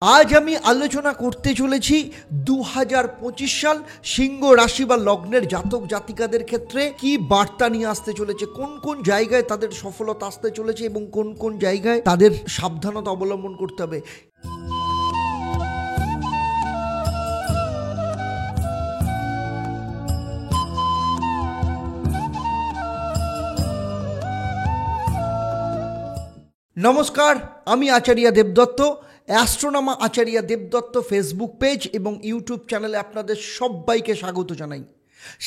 আজ আমি আলোচনা করতে চলেছি 2025 সাল সিংহ রাশি বা লগ্নের জাতক জাতিকাদের ক্ষেত্রে কি বার্তা নিয়ে আসতে চলেছে, কোন কোন জায়গায় তাদের সফলতা আসতে চলেছে এবং কোন কোন জায়গায় তাদের সাবধানতা অবলম্বন করতে হবে। নমস্কার, আমি আচার্য দেবদত্ত। অ্যাস্ট্রোনমা আচার্য দেবদত্ত ফেসবুক পেজ এবং ইউটিউব চ্যানেলে আপনাদের সবাইকে স্বাগত জানাই।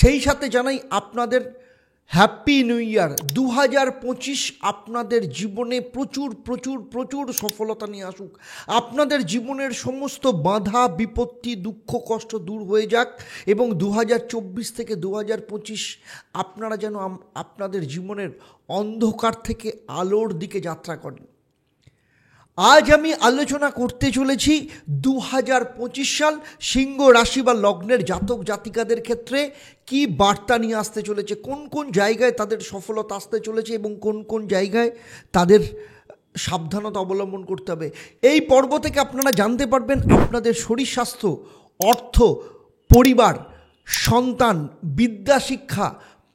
সেই সাথে জানাই আপনাদের হ্যাপি নিউ ইয়ার 2025 আপনাদের জীবনে প্রচুর প্রচুর প্রচুর সফলতা নিয়ে আসুক। আপনাদের জীবনের সমস্ত বাধা বিপত্তি দুঃখ কষ্ট দূর হয়ে যাক এবং 2024 থেকে 2025 আপনারা যেন আপনাদের জীবনের অন্ধকার থেকে আলোর দিকে যাত্রা করেন। আজ আমি আলোচনা করতে চলেছি 2025 সাল সিংহ রাশি বা লগ্নের জাতক জাতিকাদের ক্ষেত্রে কি বার্তা নিয়ে আসতে চলেছে, কোন কোন জায়গায় তাদের সফলতা আসতে চলেছে এবং কোন কোন জায়গায় তাদের সাবধানতা অবলম্বন করতে হবে। এই পর্ব থেকে আপনারা জানতে পারবেন আপনাদের শরীর স্বাস্থ্য, অর্থ, পরিবার, সন্তান, বিদ্যা শিক্ষা,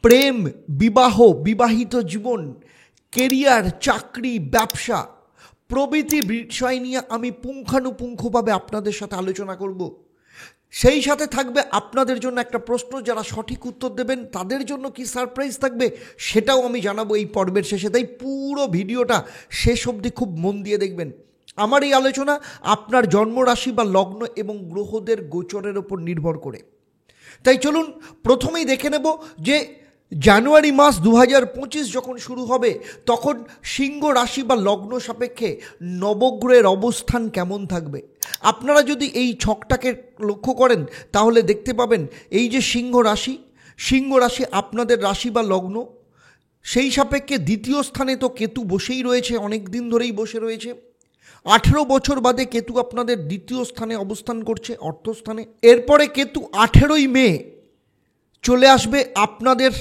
প্রেম, বিবাহ, বিবাহিত জীবন, কেরিয়ার, চাকরি, ব্যবসা প্রভৃতি বিষয় নিয়ে আমি পুঙ্খানুপুঙ্খভাবে আপনাদের সাথে আলোচনা করব। সেই সাথে থাকবে আপনাদের জন্য একটা প্রশ্ন, যারা সঠিক উত্তর দেবেন তাদের জন্য কি সারপ্রাইজ থাকবে সেটাও আমি জানাবো এই পর্বের শেষে। তাই পুরো ভিডিওটা শেষ অবধি খুব মন দিয়ে দেখবেন। আমার এই আলোচনা আপনার জন্মরাশি বা লগ্ন এবং গ্রহদের গোচরের ওপর নির্ভর করে। তাই চলুন প্রথমেই দেখে নেব যে জানুয়ারি মাস 2025 যখন শুরু হবে তখন সিংহ রাশি বা লগ্ন সাপেক্ষে নবগ্রহের অবস্থান কেমন থাকবে। আপনারা যদি এই ছকটাকে লক্ষ্য করেন তাহলে দেখতে পাবেন এই যে সিংহ রাশি আপনাদের রাশি বা লগ্ন, সেই সাপেক্ষে দ্বিতীয় স্থানে তো কেতু বসেই রয়েছে, অনেক দিন ধরেই বসে রয়েছে। 18 বছর বাদে কেতু আপনাদের দ্বিতীয় স্থানে অবস্থান করছে, অর্থস্থানে। এরপরে কেতু 18ই মে চলে আসবে আপনাদের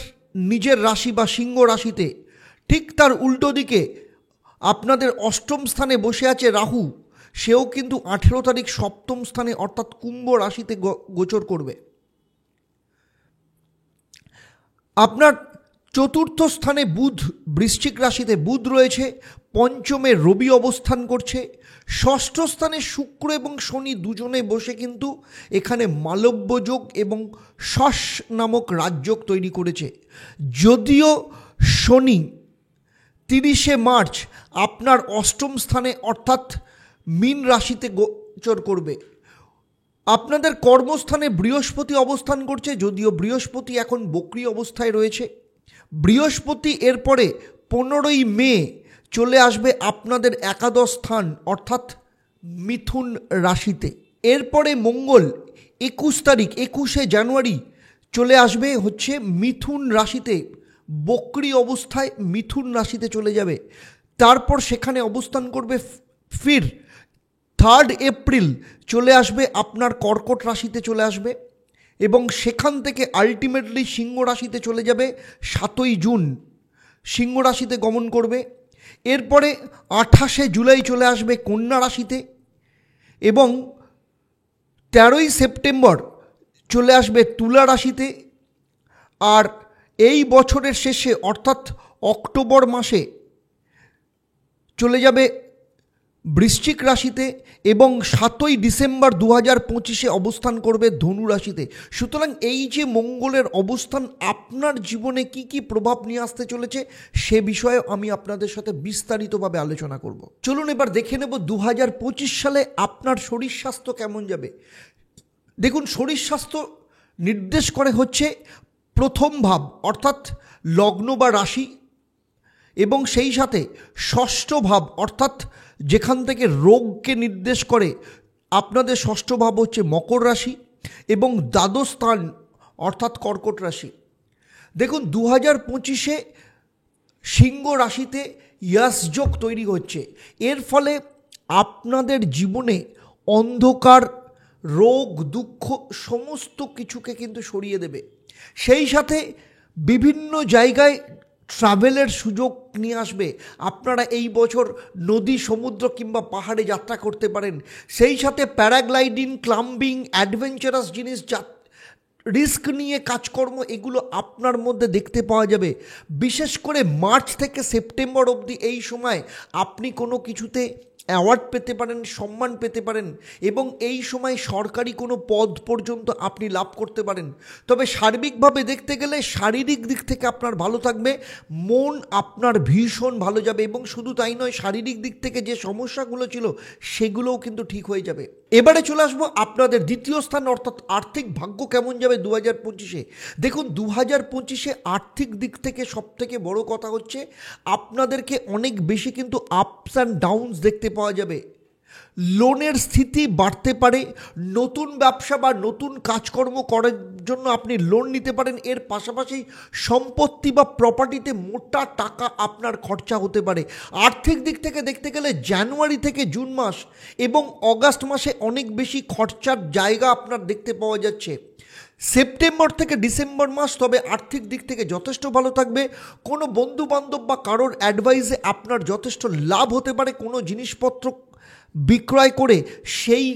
নিজের রাশি বা সিংহ রাশিতে। ঠিক তার উল্টো দিকে আপনাদের অষ্টম স্থানে বসে আছে রাহু, সেও কিন্তু 18 তারিখ সপ্তম স্থানে অর্থাৎ কুম্ভ রাশিতে গোচর করবে। আপনার চতুর্থ স্থানে বুধ, বৃশ্চিক রাশিতে বুধ রয়েছে, পঞ্চমে রবি অবস্থান করছে, ষষ্ঠ স্থানে শুক্র এবং শনি দুজনে বসে কিন্তু এখানে মালব্য যোগ এবং শশ নামক রাজযোগ তৈরি করেছে। যদিও শনি 30শে মার্চ আপনার অষ্টম স্থানে অর্থাৎ মীন রাশিতে গোচর করবে। আপনাদের কর্মস্থানে বৃহস্পতি অবস্থান করছে, যদিও বৃহস্পতি এখন বক্রী অবস্থায় রয়েছে। বৃহস্পতি এরপরে 15ই মে চলে আসবে আপনাদের একাদশ স্থান অর্থাৎ মিথুন রাশিতে। এরপরে মঙ্গল 21শে জানুয়ারি চলে আসবে হচ্ছে মিথুন রাশিতে, বক্রী অবস্থায় মিথুন রাশিতে চলে যাবে। তারপর সেখানে অবস্থান করবে, ফির 3 এপ্রিল চলে আসবে আপনার কর্কট রাশিতে চলে আসবে এবং সেখান থেকে আলটিমেটলি সিংহ রাশিতে চলে যাবে 7ই জুন সিংহ রাশিতে গমন করবে। এরপরে 28শে জুলাই চলে আসবে কন্যা রাশিতে এবং 13ই সেপ্টেম্বর চলে আসবে তুলা রাশিতে। আর এই বছরের শেষে অর্থাৎ অক্টোবর মাসে চলে যাবে বৃশ্চিক রাশিতে এবং 7ই ডিসেম্বর 2025 অবস্থান করবে ধনু রাশিতে। সুতরাং এই যে মঙ্গলের অবস্থান আপনার জীবনে কি কি প্রভাব নিয়ে আসতে চলেছে সে বিষয়ে আমি আপনাদের সাথে বিস্তারিতভাবে আলোচনা করব। চলুন এবার দেখে নেব 2025 সালে আপনার শরীর স্বাস্থ্য কেমন যাবে। দেখুন, শরীর স্বাস্থ্য নির্দেশ করে হচ্ছে প্রথম ভাব অর্থাৎ লগ্ন বা রাশি এবং সেই সাথে ষষ্ঠ ভাব অর্থাৎ যেখান থেকে রোগকে নির্দেশ করে আপনাদের ষষ্ঠ ভাব হচ্ছে মকর রাশি এবং দ্বাদশ স্থান অর্থাৎ কর্কট রাশি। দেখুন 2025 সিংহ রাশিতে ইয়াসযোগ তৈরি হচ্ছে। এর ফলে আপনাদের জীবনে অন্ধকার, রোগ, দুঃখ সমস্ত কিছুকে কিন্তু সরিয়ে দেবে। সেই সাথে বিভিন্ন জায়গায় ট্রাভেলের সুযোগ নিয়ে আসবে। আপনারা এই বছর নদী, সমুদ্র কিংবা পাহাড়ে যাত্রা করতে পারেন। সেই সাথে প্যারাগ্লাইডিং, ক্লাম্বিং, অ্যাডভেঞ্চারাস জিনিস, রিস্ক নিয়ে কাজকর্ম, এগুলো আপনার মধ্যে দেখতে পাওয়া যাবে। বিশেষ করে মার্চ থেকে সেপ্টেম্বর অবধি এই সময় আপনি কোনো কিছুতে অ্যাওয়ার্ড পেতে পারেন, সম্মান পেতে পারেন, এবং এই সময় সরকারি কোনো পদ পর্যন্ত আপনি লাভ করতে পারেন। তবে সার্বিকভাবে দেখতে গেলে শারীরিক দিক থেকে আপনার ভালো থাকবে, মন আপনার ভীষণ ভালো যাবে, এবং শুধু তাই নয়, শারীরিক দিক থেকে যে সমস্যাগুলো ছিল সেগুলোও কিন্তু ঠিক হয়ে যাবে। এবারে চলে আসবো আপনাদের দ্বিতীয় স্থান, অর্থাৎ আর্থিক ভাগ্য কেমন যাবে 2025-এ। দেখুন, 2025-এ আর্থিক দিক থেকে সবথেকে বড় কথা হচ্ছে আপনাদেরকে অনেক বেশি কিন্তু আপস অ্যান্ড ডাউনস দেখতে পাওয়া যাবে। লোনের স্থিতি বাড়তে পারে, নতুন ব্যবসা বা নতুন কাজকর্ম করার জন্য আপনি লোন নিতে পারেন। এর পাশাপাশি সম্পত্তি বা প্রপার্টিতে মোটা টাকা আপনার খরচা হতে পারে। আর্থিক দিক থেকে দেখতে গেলে জানুয়ারি থেকে জুন মাস এবং অগাস্ট মাসে অনেক বেশি খরচার জায়গা আপনার দেখতে পাওয়া যাচ্ছে। সেপ্টেম্বর থেকে ডিসেম্বর মাস তবে আর্থিক দিক থেকে যথেষ্ট ভালো থাকবে। কোনো বন্ধু বান্ধব বা কারোর অ্যাডভাইসে আপনার যথেষ্ট লাভ হতে পারে। কোনো জিনিসপত্র বিক্রয় করে সেই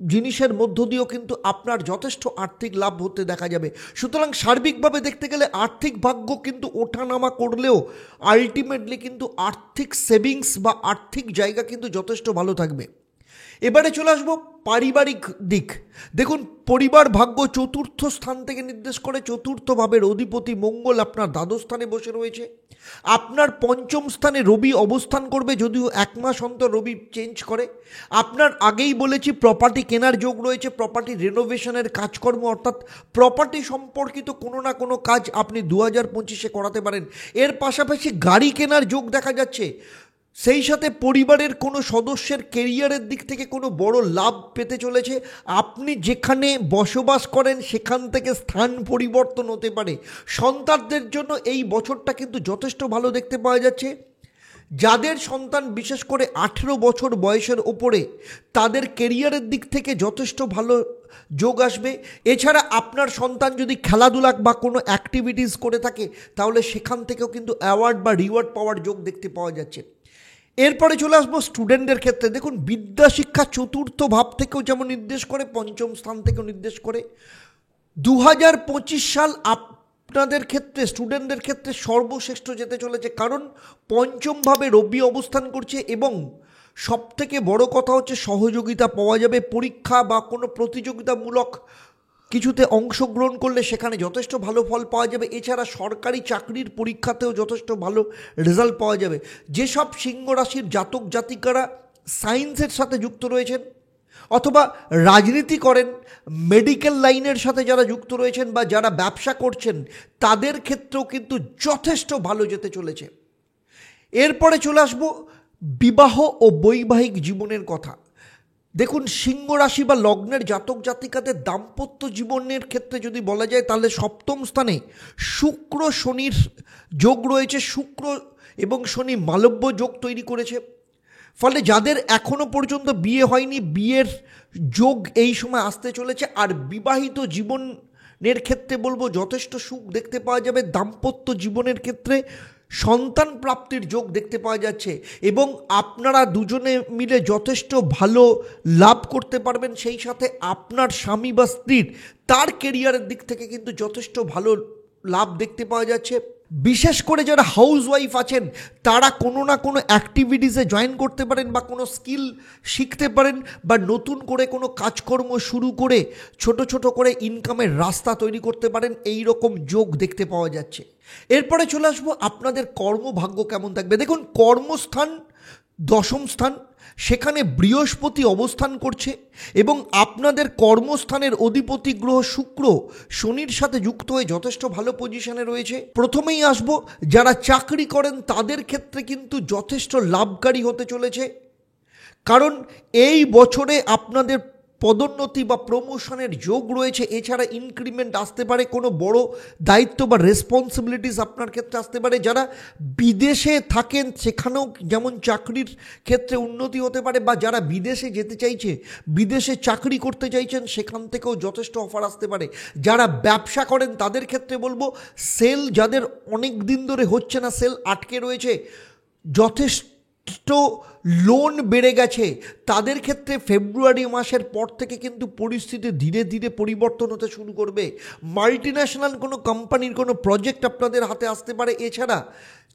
জিনিসের মধ্য দিয়েও কিন্তু আপনার যথেষ্ট আর্থিক লাভ হতে দেখা যাবে। সুতরাং সার্বিকভাবে দেখতে গেলে আর্থিক ভাগ্য কিন্তু ওঠানামা করলেও আলটিমেটলি কিন্তু আর্থিক সেভিংস বা আর্থিক জায়গা কিন্তু যথেষ্ট ভালো থাকবে। এবারে চলে আসবো পারিবারিক দিক। দেখুন, পরিবার ভাগ্য চতুর্থ স্থান থেকে নির্দেশ করে। চতুর্থ ভাবের অধিপতি মঙ্গল আপনার দ্বাদশ স্থানে বসে রয়েছে। আপনার পঞ্চম স্থানে রবি অবস্থান করবে, যদিও এক মাস অন্তর রবি চেঞ্জ করে। আপনার আগেই বলেছি প্রপার্টি কেনার যোগ রয়েছে, প্রপার্টি রেনোভেশনের কাজকর্ম, অর্থাৎ প্রপার্টি সম্পর্কিত কোনো না কোনো কাজ আপনি 2025-এ করাতে পারেন। এর পাশাপাশি গাড়ি কেনার যোগ দেখা যাচ্ছে। সেই সাথে পরিবারের কোনো সদস্যের কেরিয়ারের দিক থেকে কোনো বড় লাভ পেতে চলেছে। আপনি যেখানে বসবাস করেন সেখান থেকে স্থান পরিবর্তন হতে পারে। সন্তানদের জন্য এই বছরটা কিন্তু যথেষ্ট ভালো দেখতে পাওয়া যাচ্ছে। যাদের সন্তান বিশেষ করে 18 বছর বয়সের ওপরে, তাদের কেরিয়ারের দিক থেকে যথেষ্ট ভালো যোগ আসবে। এছাড়া আপনার সন্তান যদি খেলাধুলা বা কোনো অ্যাক্টিভিটিস করে থাকে তাহলে সেখান থেকেও কিন্তু অ্যাওয়ার্ড বা রিওয়ার্ড পাওয়ার যোগ দেখতে পাওয়া যাচ্ছে। এরপরে চলে আসবো স্টুডেন্টদের ক্ষেত্রে। দেখুন, বিদ্যা শিক্ষা চতুর্থ ভাব থেকেও যেমন নির্দেশ করে, পঞ্চম স্থান থেকেও নির্দেশ করে। 2025 সাল আপনাদের ক্ষেত্রে, স্টুডেন্টদের ক্ষেত্রে সর্বশ্রেষ্ঠ যেতে চলেছে, কারণ পঞ্চম ভাবে রবি অবস্থান করছে এবং সবথেকে বড় কথা হচ্ছে সহযোগিতা পাওয়া যাবে। পরীক্ষা বা কোনো প্রতিযোগিতামূলক কিছুতে অংশগ্রহণ করলে সেখানে যথেষ্ট ভালো ফল পাওয়া যাবে। এছাড়া সরকারি চাকরির পরীক্ষাতেও যথেষ্ট ভালো রেজাল্ট পাওয়া যাবে। যেসব সিংহ রাশির জাতক জাতিকারা সায়েন্সের সাথে যুক্ত রয়েছেন অথবা রাজনীতি করেন, মেডিকেল লাইনের সাথে যারা যুক্ত রয়েছেন বা যারা ব্যবসা করছেন, তাদের ক্ষেত্রেও কিন্তু যথেষ্ট ভালো যেতে চলেছে। এরপরে চলে আসবো বিবাহ ও বৈবাহিক জীবনের কথা। দেখুন, সিংহ রাশি বা লগ্নের জাতক জাতিকাদের দাম্পত্য জীবনের ক্ষেত্রে যদি বলা যায় তাহলে সপ্তম স্থানে শুক্র শনির যোগ রয়েছে। শুক্র এবং শনি মালব্য যোগ তৈরি করেছে, ফলে যাদের এখনো পর্যন্ত বিয়ে হয়নি, বিয়ের যোগ এই সময় আসতে চলেছে। আর বিবাহিত জীবনের ক্ষেত্রে বলবো যথেষ্ট সুখ দেখতে পাওয়া যাবে। দাম্পত্য জীবনের ক্ষেত্রে সন্তান প্রাপ্তির যোগ দেখতে পাওয়া যাচ্ছে এবং আপনারা দুজনে মিলে যথেষ্ট ভালো লাভ করতে পারবেন। সেই সাথে আপনার স্বামী বা স্ত্রীর তার কেরিয়ারের দিক থেকে কিন্তু যথেষ্ট ভালো লাভ দেখতে পাওয়া যাচ্ছে। বিশেষ করে যারা হাউস ওয়াইফ আছেন তারা কোনো না কোনো অ্যাক্টিভিটিসে জয়েন করতে পারেন বা কোনো স্কিল শিখতে পারেন বা নতুন করে কোনো কাজকর্ম শুরু করে ছোট ছোট করে ইনকামের রাস্তা তৈরি করতে পারেন। এই রকম যোগ দেখতে পাওয়া যাচ্ছে। এরপরে চলে আসবো আপনাদের কর্মভাগ্য কেমন থাকবে। দেখুন, কর্মস্থান দশম স্থান, সেখানে বৃহস্পতি অবস্থান করছে এবং আপনাদের কর্মস্থানের অধিপতি গ্রহ শুক্র শনির সাথে যুক্ত হয়ে যথেষ্ট ভালো পজিশনে রয়েছে। প্রথমেই আসবো যারা চাকরি করেন তাদের ক্ষেত্রে কিন্তু যথেষ্ট লাভকারী হতে চলেছে, কারণ এই বছরে আপনাদের পদোন্নতি বা প্রমোশনের যোগ রয়েছে। এছাড়া ইনক্রিমেন্ট আসতে পারে, কোনো বড় দায়িত্ব বা রেসপন্সিবিলিটিস আপনার ক্ষেত্রে আসতে পারে। যারা বিদেশে থাকেন সেখানেও যেমন চাকরির ক্ষেত্রে উন্নতি হতে পারে, বা যারা বিদেশে যেতে চাইছে, বিদেশে চাকরি করতে চাইছেন, সেখান থেকেও যথেষ্ট অফার আসতে পারে। যারা ব্যবসা করেন তাদের ক্ষেত্রে বলবো, সেল যাদের অনেক দিন ধরে হচ্ছে না, সেল আটকে রয়েছে, যথেষ্ট লোন বেড়ে গেছে, তাদের ক্ষেত্রে ফেব্রুয়ারি মাসের পর থেকে কিন্তু পরিস্থিতি ধীরে ধীরে পরিবর্তন হতে শুরু করবে। মাল্টিন্যাশনাল কোনো কোম্পানির কোনো প্রজেক্ট আপনাদের হাতে আসতে পারে। এছাড়া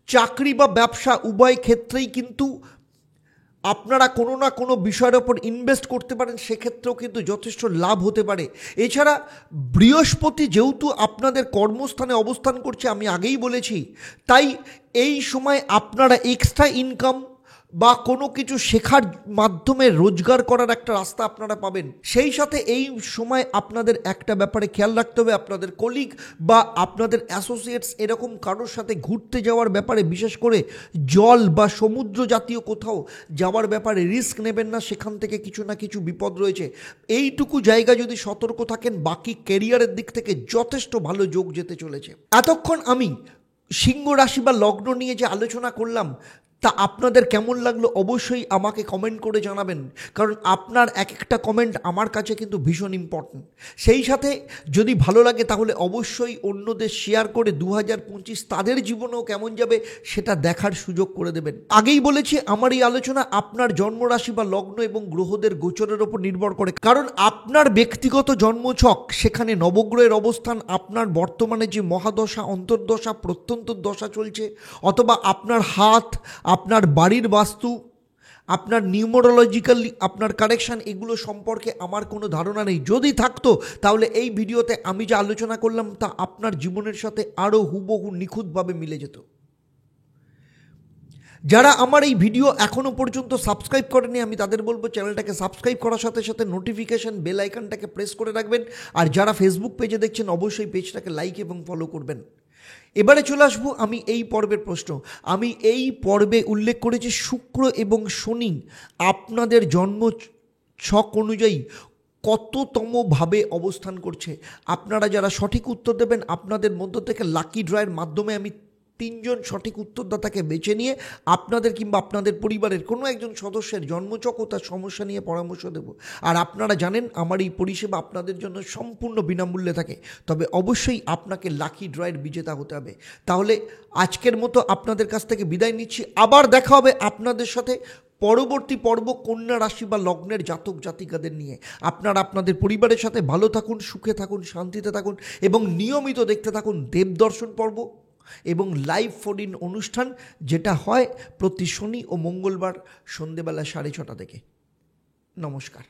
চাকরি বা ব্যবসা উভয় ক্ষেত্রেই কিন্তু আপনারা কোনো না কোনো বিষয়ের ওপর ইনভেস্ট করতে পারেন, সেক্ষেত্রেও কিন্তু যথেষ্ট লাভ হতে পারে। এছাড়া বৃহস্পতি যেহেতু আপনাদের কর্মস্থানে অবস্থান করছে, আমি আগেই বলেছি, তাই এই সময় আপনারা এক্সট্রা ইনকাম বা কোনো কিছু শেখার মাধ্যমে রোজগার করার একটা রাস্তা আপনারা পাবেন। সেই সাথে এই সময় আপনাদের একটা ব্যাপারে খেয়াল রাখতে হবে, আপনাদের কলিগ বা আপনাদের অ্যাসোসিয়েটস এরকম কারোর সাথে ঘুরতে যাওয়ার ব্যাপারে, বিশেষ করে জল বা সমুদ্র জাতীয় কোথাও যাওয়ার ব্যাপারে রিস্ক নেবেন না, সেখান থেকে কিছু না কিছু বিপদ রয়েছে। এইটুকু জায়গা যদি সতর্ক থাকেন, বাকি ক্যারিয়ারের দিক থেকে যথেষ্ট ভালো যোগ যেতে চলেছে। এতক্ষণ আমি সিংহ রাশি বা লগ্ন নিয়ে যে আলোচনা করলাম, তা আপনাদের কেমন লাগলো অবশ্যই আমাকে কমেন্ট করে জানাবেন, কারণ আপনার এক একটা কমেন্ট আমার কাছে কিন্তু ভীষণ ইম্পর্ট্যান্ট। সেই সাথে যদি ভালো লাগে তাহলে অবশ্যই অন্যদের শেয়ার করে 2025 তাদের জীবনেও কেমন যাবে সেটা দেখার সুযোগ করে দেবেন। আগেই বলেছি, আমার এই আলোচনা আপনার জন্মরাশি বা লগ্ন এবং গ্রহদের গোচরের ওপর নির্ভর করে, কারণ আপনার ব্যক্তিগত জন্মছক, সেখানে নবগ্রহের অবস্থান, আপনার বর্তমানে যে মহাদশা, অন্তর্দশা, প্রত্যন্তর দশা চলছে, অথবা আপনার হাত, আপনার বাড়ির বাস্তু, আপনার নিউমোরোলজিক্যাল আপনার কারেকশান, এগুলো সম্পর্কে আমার কোনো ধারণা নেই। যদি থাকতো তাহলে এই ভিডিওতে আমি যা আলোচনা করলাম তা আপনার জীবনের সাথে আরও হুবহু নিখুঁতভাবে মিলে যেত। যারা আমার এই ভিডিও এখনও পর্যন্ত সাবস্ক্রাইব করেনি, আমি তাদের বলবো চ্যানেলটাকে সাবস্ক্রাইব করার সাথে সাথে নোটিফিকেশান বেল আইকনটাকে প্রেস করে রাখবেন। আর যারা ফেসবুক পেজে দেখছেন অবশ্যই পেজটাকে লাইক এবং ফলো করবেন। এবারে চলে আসবো আমি এই পর্বের প্রশ্ন। আমি এই পর্বে উল্লেখ করেছি শুক্র এবং শনি আপনাদের জন্ম ছক অনুযায়ী কততমভাবে অবস্থান করছে। আপনারা যারা সঠিক উত্তর দেবেন, আপনাদের মধ্য থেকে লাকি ড্রয়ের মাধ্যমে আমি 3 জন সঠিক উত্তরদাতাকে বেছে নিয়ে আপনাদের কিংবা আপনাদের পরিবারের কোনো একজন সদস্যের জন্মছক ও তার সমস্যা নিয়ে পরামর্শ দেব। আর আপনারা জানেন আমার এই পরিষেবা আপনাদের জন্য সম্পূর্ণ বিনামূল্যে থাকে, তবে অবশ্যই আপনাকে লাকি ড্রয়ের বিজেতা হতে হবে। তাহলে আজকের মতো আপনাদের কাছ থেকে বিদায় নিচ্ছি। আবার দেখা হবে আপনাদের সাথে পরবর্তী পর্ব কন্যা রাশি বা লগ্নের জাতক জাতিকাদের নিয়ে। আপনারা আপনাদের পরিবারের সাথে ভালো থাকুন, সুখে থাকুন, শান্তিতে থাকুন এবং নিয়মিত দেখতে থাকুন দেবদর্শন পর্ব এবং লাইভ ফোন ইন অনুষ্ঠান, যেটা হয় প্রতি শনি ও মঙ্গলবার সন্ধেবেলা 6:30 থেকে। নমস্কার।